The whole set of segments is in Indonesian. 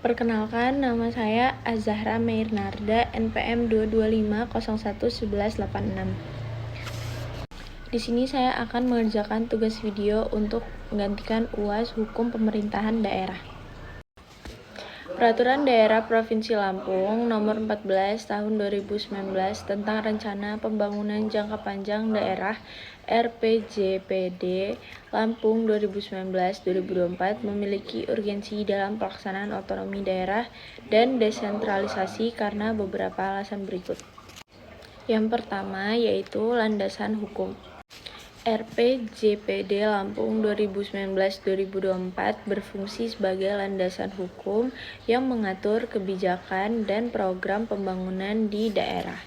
Perkenalkan, nama saya Azahra Meirnarda, NPM 225011186. Di sini saya akan mengerjakan tugas video untuk menggantikan UAS Hukum Pemerintahan Daerah. Peraturan Daerah Provinsi Lampung Nomor 14 Tahun 2019 tentang Rencana Pembangunan Jangka Panjang Daerah RPJPD Lampung 2019-2024 memiliki urgensi dalam pelaksanaan otonomi daerah dan desentralisasi karena beberapa alasan berikut. Yang pertama yaitu landasan hukum. RPJPD Lampung 2019-2024 berfungsi sebagai landasan hukum yang mengatur kebijakan dan program pembangunan di daerah.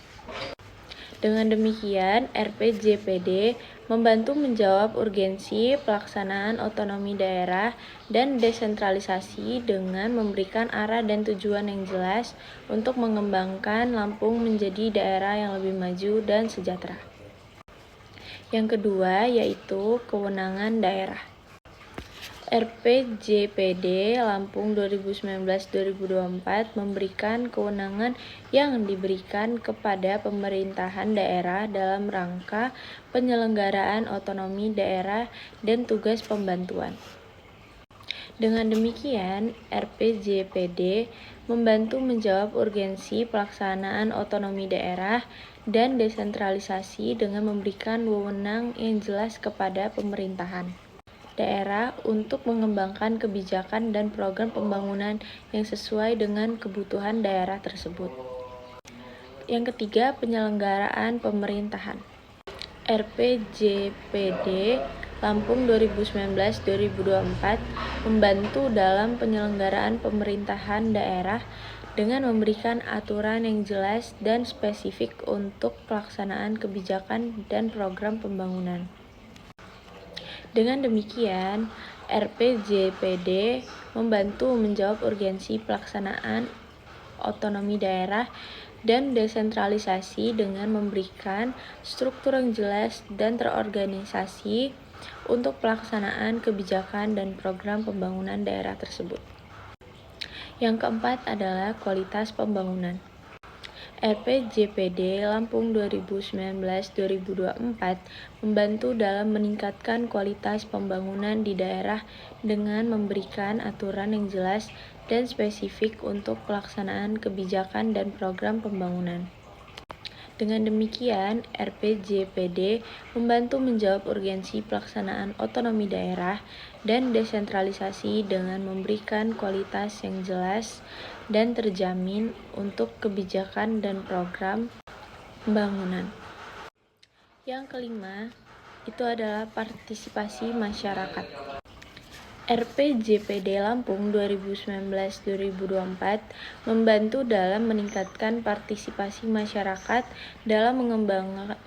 Dengan demikian, RPJPD membantu menjawab urgensi pelaksanaan otonomi daerah dan desentralisasi dengan memberikan arah dan tujuan yang jelas untuk mengembangkan Lampung menjadi daerah yang lebih maju dan sejahtera. Yang kedua yaitu kewenangan daerah. RPJPD Lampung 2019-2024 memberikan kewenangan yang diberikan kepada pemerintahan daerah dalam rangka penyelenggaraan otonomi daerah dan tugas pembantuan. Dengan demikian, RPJPD membantu menjawab urgensi pelaksanaan otonomi daerah dan desentralisasi dengan memberikan wewenang yang jelas kepada pemerintahan daerah untuk mengembangkan kebijakan dan program pembangunan yang sesuai dengan kebutuhan daerah tersebut. Yang ketiga, penyelenggaraan pemerintahan. RPJPD Lampung 2019-2024 membantu dalam penyelenggaraan pemerintahan daerah dengan memberikan aturan yang jelas dan spesifik untuk pelaksanaan kebijakan dan program pembangunan. Dengan demikian, RPJPD membantu menjawab urgensi pelaksanaan otonomi daerah dan desentralisasi dengan memberikan struktur yang jelas dan terorganisasi untuk pelaksanaan kebijakan dan program pembangunan daerah tersebut. Yang keempat adalah kualitas pembangunan. RPJPD Lampung 2019-2024 membantu dalam meningkatkan kualitas pembangunan di daerah dengan memberikan aturan yang jelas dan spesifik untuk pelaksanaan kebijakan dan program pembangunan. Dengan demikian, RPJPD membantu menjawab urgensi pelaksanaan otonomi daerah dan desentralisasi dengan memberikan kualitas yang jelas dan terjamin untuk kebijakan dan program pembangunan. Yang kelima, itu adalah partisipasi masyarakat. RPJPD Lampung 2019-2024 membantu dalam meningkatkan partisipasi masyarakat dalam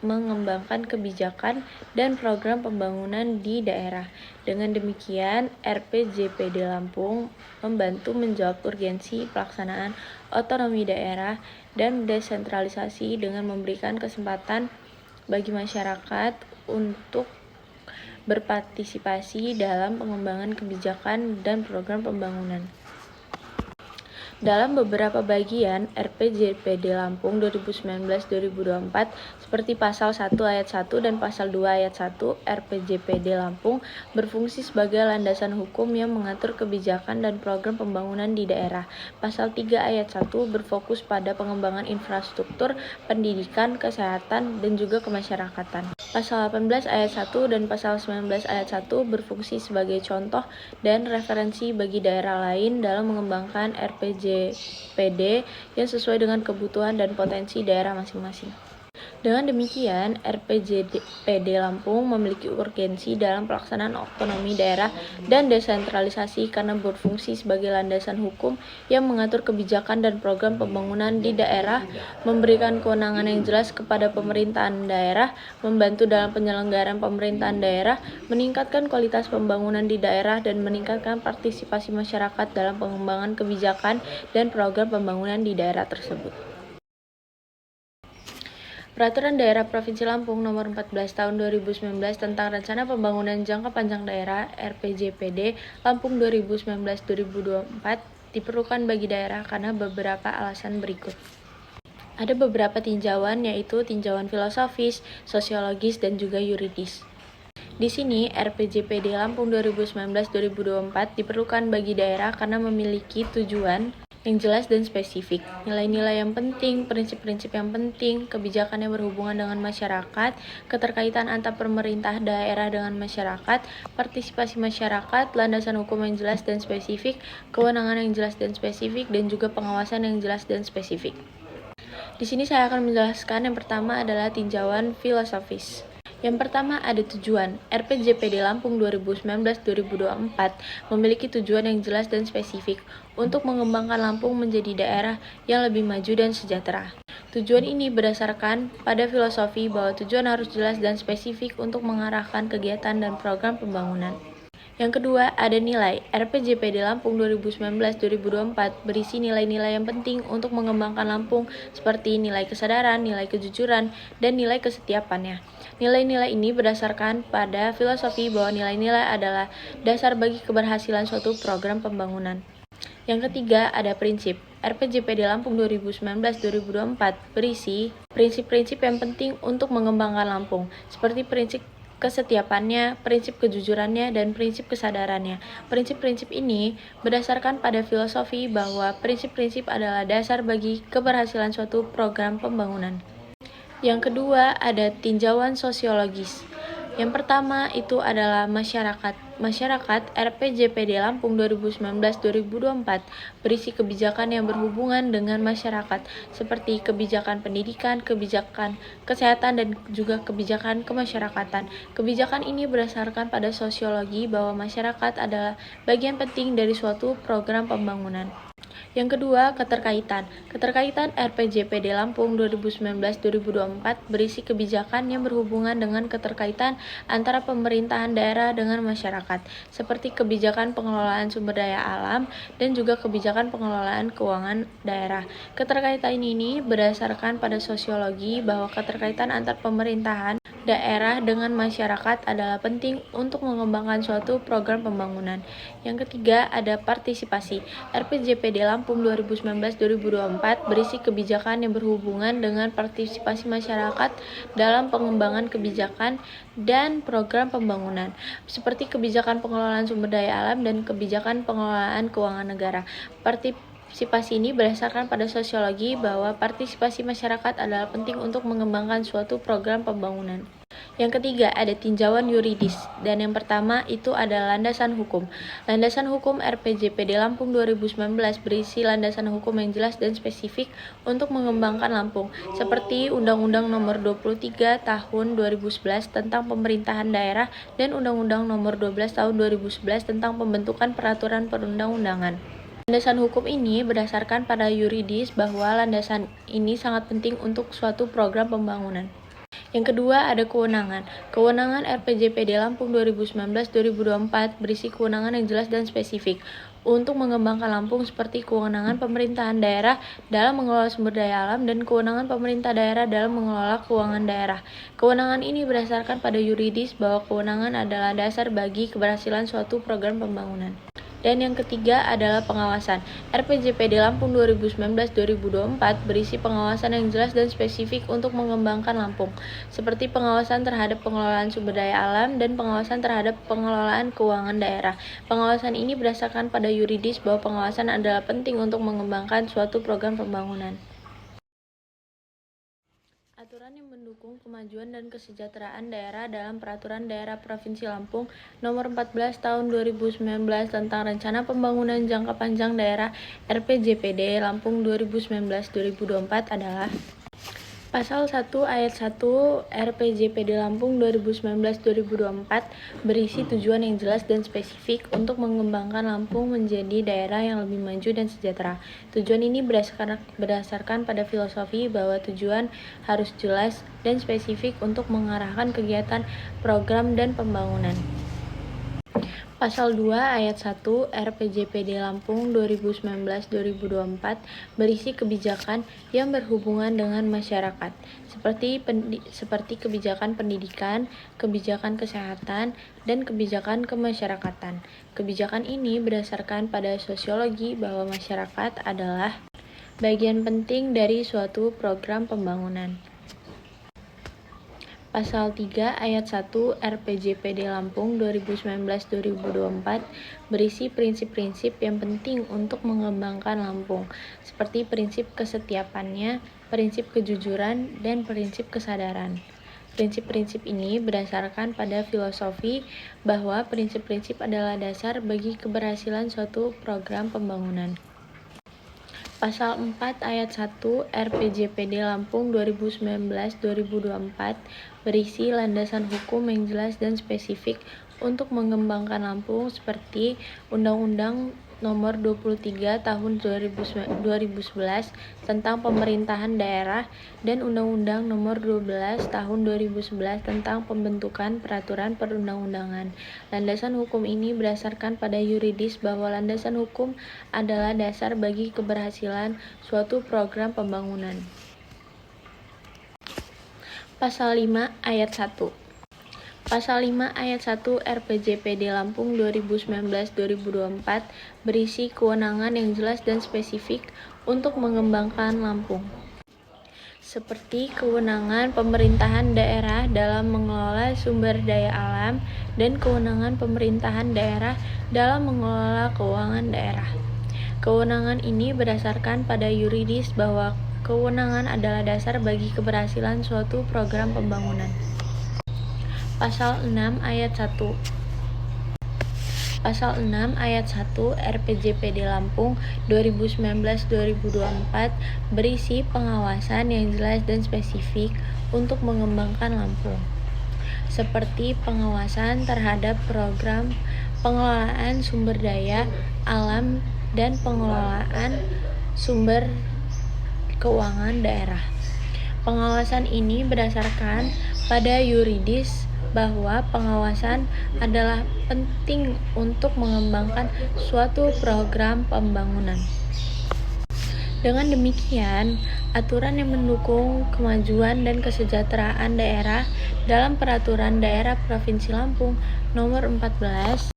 mengembangkan kebijakan dan program pembangunan di daerah. Dengan demikian, RPJPD Lampung membantu menjawab urgensi pelaksanaan otonomi daerah dan desentralisasi dengan memberikan kesempatan bagi masyarakat untuk berpartisipasi dalam pengembangan kebijakan dan program pembangunan. Dalam beberapa bagian RPJPD Lampung 2019-2024 seperti pasal 1 ayat 1 dan pasal 2 ayat 1 RPJPD Lampung berfungsi sebagai landasan hukum yang mengatur kebijakan dan program pembangunan di daerah. Pasal 3 ayat 1 berfokus pada pengembangan infrastruktur, pendidikan, kesehatan, dan juga kemasyarakatan. Pasal 18 ayat 1 dan pasal 19 ayat 1 berfungsi sebagai contoh dan referensi bagi daerah lain dalam mengembangkan RPJPD yang sesuai dengan kebutuhan dan potensi daerah masing-masing. Dengan demikian, RPJPD Lampung memiliki urgensi dalam pelaksanaan otonomi daerah dan desentralisasi karena berfungsi sebagai landasan hukum yang mengatur kebijakan dan program pembangunan di daerah, memberikan kewenangan yang jelas kepada pemerintahan daerah, membantu dalam penyelenggaraan pemerintahan daerah, meningkatkan kualitas pembangunan di daerah, dan meningkatkan partisipasi masyarakat dalam pengembangan kebijakan dan program pembangunan di daerah tersebut. Peraturan Daerah Provinsi Lampung Nomor 14 Tahun 2019 tentang Rencana Pembangunan Jangka Panjang Daerah RPJPD Lampung 2019-2024 diperlukan bagi daerah karena beberapa alasan berikut. Ada beberapa tinjauan, yaitu tinjauan filosofis, sosiologis, dan juga yuridis. Di sini, RPJPD Lampung 2019-2024 diperlukan bagi daerah karena memiliki tujuan yang jelas dan spesifik, nilai-nilai yang penting, prinsip-prinsip yang penting, kebijakan yang berhubungan dengan masyarakat, keterkaitan antar pemerintah daerah dengan masyarakat, partisipasi masyarakat, landasan hukum yang jelas dan spesifik, kewenangan yang jelas dan spesifik, dan juga pengawasan yang jelas dan spesifik. Di sini saya akan menjelaskan yang pertama adalah tinjauan filosofis. Yang pertama ada tujuan. RPJPD Lampung 2019-2024 memiliki tujuan yang jelas dan spesifik untuk mengembangkan Lampung menjadi daerah yang lebih maju dan sejahtera. Tujuan ini berdasarkan pada filosofi bahwa tujuan harus jelas dan spesifik untuk mengarahkan kegiatan dan program pembangunan. Yang kedua, ada nilai. RPJPD Lampung 2019-2024 berisi nilai-nilai yang penting untuk mengembangkan Lampung seperti nilai kesadaran, nilai kejujuran, dan nilai kesetiaannya. Nilai-nilai ini berdasarkan pada filosofi bahwa nilai-nilai adalah dasar bagi keberhasilan suatu program pembangunan. Yang ketiga, ada prinsip. RPJPD Lampung 2019-2024 berisi prinsip-prinsip yang penting untuk mengembangkan Lampung, seperti prinsip kesetiapannya, prinsip kejujurannya, dan prinsip kesadarannya. Prinsip-prinsip ini berdasarkan pada filosofi bahwa prinsip-prinsip adalah dasar bagi keberhasilan suatu program pembangunan. Yang kedua, ada tinjauan sosiologis. Yang pertama itu adalah masyarakat. Masyarakat RPJPD Lampung 2019-2024 berisi kebijakan yang berhubungan dengan masyarakat seperti kebijakan pendidikan, kebijakan kesehatan, dan juga kebijakan kemasyarakatan. Kebijakan ini berdasarkan pada sosiologi bahwa masyarakat adalah bagian penting dari suatu program pembangunan. Yang kedua, keterkaitan. Keterkaitan RPJPD Lampung 2019-2024 berisi kebijakan yang berhubungan dengan keterkaitan antara pemerintahan daerah dengan masyarakat, seperti kebijakan pengelolaan sumber daya alam dan juga kebijakan pengelolaan keuangan daerah. Keterkaitan ini berdasarkan pada sosiologi bahwa keterkaitan antar pemerintahan daerah dengan masyarakat adalah penting untuk mengembangkan suatu program pembangunan. Yang ketiga, ada partisipasi. RPJPD Lampung 2019-2024 berisi kebijakan yang berhubungan dengan partisipasi masyarakat dalam pengembangan kebijakan dan program pembangunan, seperti kebijakan pengelolaan sumber daya alam dan kebijakan pengelolaan keuangan negara. Partisipasi ini berdasarkan pada sosiologi bahwa partisipasi masyarakat adalah penting untuk mengembangkan suatu program pembangunan. Yang ketiga, ada tinjauan yuridis, dan yang pertama itu adalah landasan hukum. Landasan hukum RPJPD Lampung 2019 berisi landasan hukum yang jelas dan spesifik untuk mengembangkan Lampung, seperti Undang-Undang Nomor 23 Tahun 2011 tentang Pemerintahan Daerah dan Undang-Undang Nomor 12 Tahun 2011 tentang Pembentukan Peraturan Perundang-undangan. Landasan hukum ini berdasarkan pada yuridis bahwa landasan ini sangat penting untuk suatu program pembangunan. Yang kedua, ada kewenangan. Kewenangan RPJPD Lampung 2019-2024 berisi kewenangan yang jelas dan spesifik untuk mengembangkan Lampung, seperti kewenangan pemerintahan daerah dalam mengelola sumber daya alam dan kewenangan pemerintah daerah dalam mengelola keuangan daerah. Kewenangan ini berdasarkan pada yuridis bahwa kewenangan adalah dasar bagi keberhasilan suatu program pembangunan. Dan yang ketiga adalah pengawasan. RPJPD Lampung 2019-2024 berisi pengawasan yang jelas dan spesifik untuk mengembangkan Lampung, seperti pengawasan terhadap pengelolaan sumber daya alam dan pengawasan terhadap pengelolaan keuangan daerah. Pengawasan ini berdasarkan pada yuridis bahwa pengawasan adalah penting untuk mengembangkan suatu program pembangunan. Aturan yang mendukung kemajuan dan kesejahteraan daerah dalam Peraturan Daerah Provinsi Lampung Nomor 14 Tahun 2019 tentang Rencana Pembangunan Jangka Panjang Daerah RPJPD Lampung 2019-2024 adalah Pasal 1 Ayat 1 RPJPD Lampung 2019-2024 berisi tujuan yang jelas dan spesifik untuk mengembangkan Lampung menjadi daerah yang lebih maju dan sejahtera. Tujuan ini berdasarkan pada filosofi bahwa tujuan harus jelas dan spesifik untuk mengarahkan kegiatan, program, dan pembangunan. Pasal 2 Ayat 1 RPJPD Lampung 2019-2024 berisi kebijakan yang berhubungan dengan masyarakat, seperti kebijakan pendidikan, kebijakan kesehatan, dan kebijakan kemasyarakatan. Kebijakan ini berdasarkan pada sosiologi bahwa masyarakat adalah bagian penting dari suatu program pembangunan. Pasal 3 Ayat 1 RPJPD Lampung 2019-2024 berisi prinsip-prinsip yang penting untuk mengembangkan Lampung, seperti prinsip kesetiaannya, prinsip kejujuran, dan prinsip kesadaran. Prinsip-prinsip ini berdasarkan pada filosofi bahwa prinsip-prinsip adalah dasar bagi keberhasilan suatu program pembangunan. Pasal 4 Ayat 1 RPJPD Lampung 2019-2024 berisi landasan hukum yang jelas dan spesifik untuk mengembangkan Lampung seperti Undang-Undang Nomor 23 Tahun 2011 tentang Pemerintahan Daerah dan Undang-Undang Nomor 12 Tahun 2011 tentang Pembentukan Peraturan Perundang-undangan. Landasan hukum ini berdasarkan pada yuridis bahwa landasan hukum adalah dasar bagi keberhasilan suatu program pembangunan. Pasal 5 Ayat 1 Pasal 5 Ayat 1 RPJPD Lampung 2019-2024 berisi kewenangan yang jelas dan spesifik untuk mengembangkan Lampung, seperti kewenangan pemerintahan daerah dalam mengelola sumber daya alam dan kewenangan pemerintahan daerah dalam mengelola keuangan daerah. Kewenangan ini berdasarkan pada yuridis bahwa kewenangan adalah dasar bagi keberhasilan suatu program pembangunan. Pasal 6 Ayat 1 Pasal 6 Ayat 1 RPJPD Lampung 2019-2024 berisi pengawasan yang jelas dan spesifik untuk mengembangkan Lampung, seperti pengawasan terhadap program pengelolaan sumber daya alam dan pengelolaan sumber keuangan daerah. Pengawasan ini berdasarkan pada yuridis bahwa pengawasan adalah penting untuk mengembangkan suatu program pembangunan. Dengan demikian, aturan yang mendukung kemajuan dan kesejahteraan daerah dalam Peraturan Daerah Provinsi Lampung Nomor 14,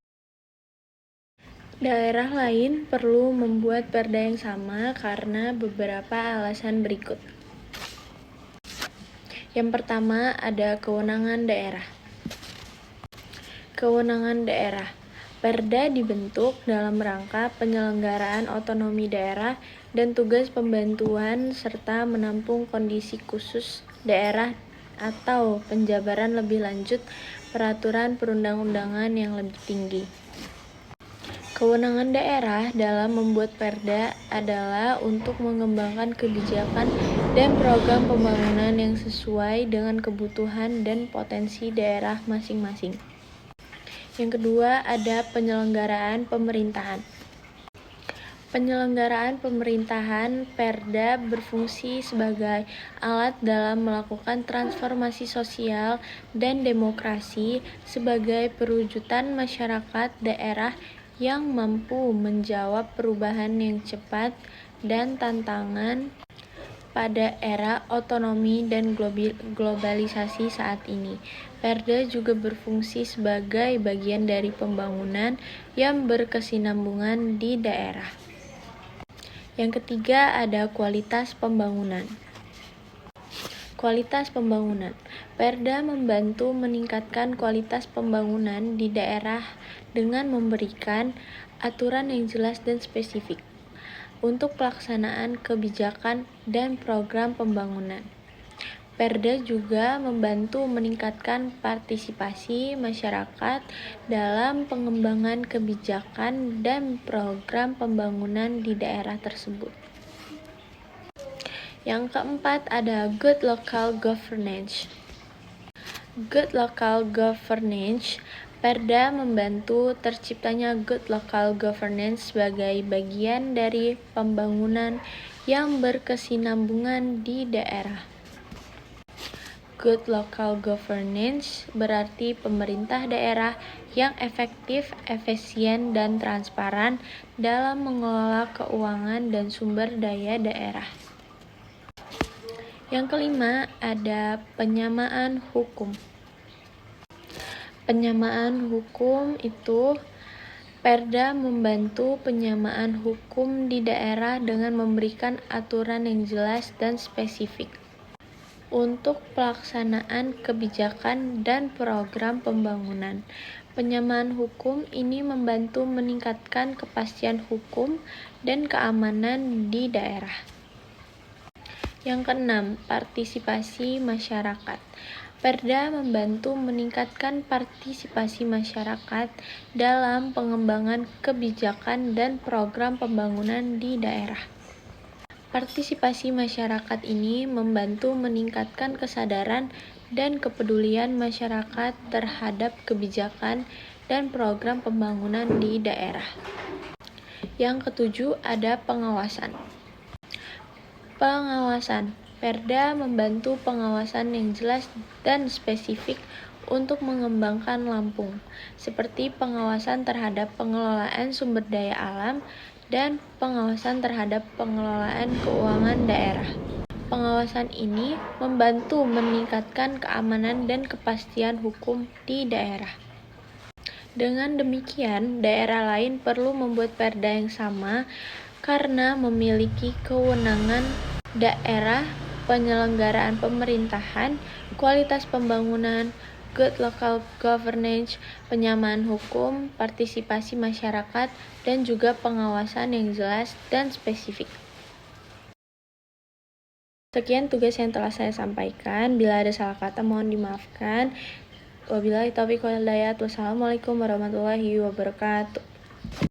daerah lain perlu membuat perda yang sama karena beberapa alasan berikut. Yang pertama, ada kewenangan daerah. Kewenangan daerah. Perda dibentuk dalam rangka penyelenggaraan otonomi daerah dan tugas pembantuan serta menampung kondisi khusus daerah atau penjabaran lebih lanjut peraturan perundang-undangan yang lebih tinggi. Kewenangan daerah dalam membuat perda adalah untuk mengembangkan kebijakan dan program pembangunan yang sesuai dengan kebutuhan dan potensi daerah masing-masing. Yang kedua, ada penyelenggaraan pemerintahan. Penyelenggaraan pemerintahan, perda berfungsi sebagai alat dalam melakukan transformasi sosial dan demokrasi sebagai perwujudan masyarakat daerah yang mampu menjawab perubahan yang cepat dan tantangan pada era otonomi dan globalisasi saat ini. Perda juga berfungsi sebagai bagian dari pembangunan yang berkesinambungan di daerah. Yang ketiga, ada kualitas pembangunan. Kualitas pembangunan. Perda membantu meningkatkan kualitas pembangunan di daerah dengan memberikan aturan yang jelas dan spesifik untuk pelaksanaan kebijakan dan program pembangunan. Perda juga membantu meningkatkan partisipasi masyarakat dalam pengembangan kebijakan dan program pembangunan di daerah tersebut. Yang keempat, ada good local governance. Good local governance. Perda membantu terciptanya good local governance sebagai bagian dari pembangunan yang berkesinambungan di daerah. Good local governance berarti pemerintah daerah yang efektif, efisien, dan transparan dalam mengelola keuangan dan sumber daya daerah. Yang kelima, ada penyamaan hukum. Penyamaan hukum itu Perda membantu penyamaan hukum di daerah dengan memberikan aturan yang jelas dan spesifik untuk pelaksanaan kebijakan dan program pembangunan. Penyamaan hukum ini membantu meningkatkan kepastian hukum dan keamanan di daerah. Yang keenam, partisipasi masyarakat. Perda membantu meningkatkan partisipasi masyarakat dalam pengembangan kebijakan dan program pembangunan di daerah. Partisipasi masyarakat ini membantu meningkatkan kesadaran dan kepedulian masyarakat terhadap kebijakan dan program pembangunan di daerah. Yang ketujuh, ada pengawasan. Pengawasan. Perda membantu pengawasan yang jelas dan spesifik untuk mengembangkan Lampung, seperti pengawasan terhadap pengelolaan sumber daya alam dan pengawasan terhadap pengelolaan keuangan daerah. Pengawasan ini membantu meningkatkan keamanan dan kepastian hukum di daerah. Dengan demikian, daerah lain perlu membuat perda yang sama karena memiliki kewenangan daerah, penyelenggaraan pemerintahan, kualitas pembangunan, good local governance, penyamaan hukum, partisipasi masyarakat, dan juga pengawasan yang jelas dan spesifik. Sekian tugas yang telah saya sampaikan. Bila ada salah kata mohon dimaafkan. Wabillahi taufiq wal hidayah. Wassalamualaikum warahmatullahi wabarakatuh.